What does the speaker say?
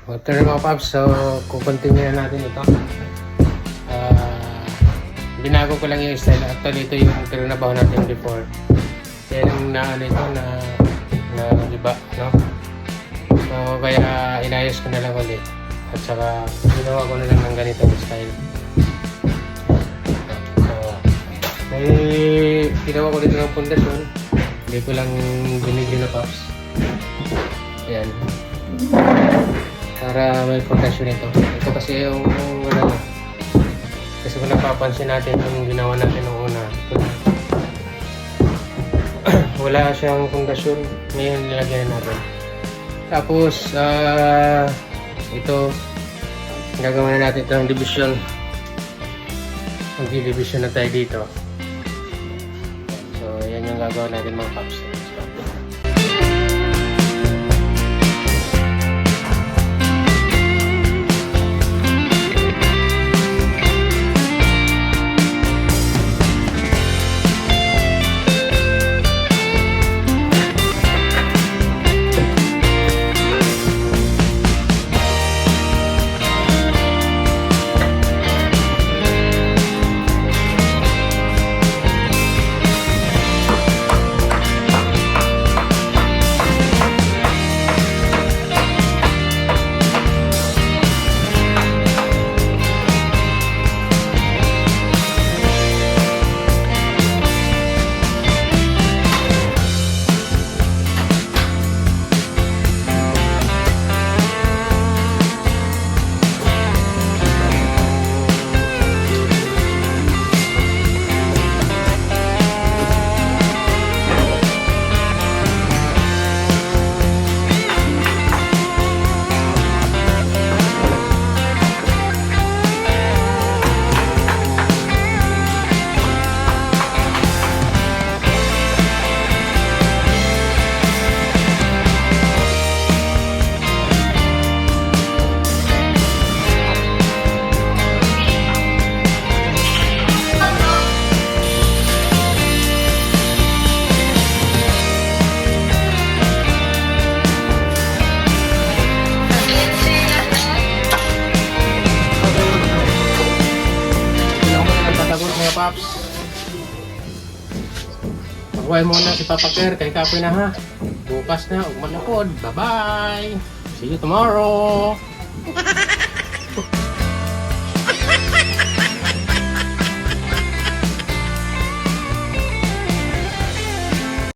After mga paps, so kukontinue na natin ito. Binago ko lang yung style. Actually, ito yung trinabaho natin before. Kaya lang na ano ito na iba, no? So, kaya inayos ko na lang ulit. At saka, ginawa ko na lang ng ganitong style. So, may ginawa ko dito ng pundasyon. Hindi ko lang binigyan na paps. Ayan. Para may pundasyon ito. Ito kasi yung ano, kasi kung napapansin natin yung ginawa natin noong una, wala siyang pundasyon. Ngayon nilagyan natin. Tapos ito gagawin na natin itong division. Mag-division na tayo dito. So yan yung gagawin natin mga paps. Paps, makuha muna si Papa Ker kay kapoy na ha. Bukas na, ug manapod. Bye bye. See you tomorrow.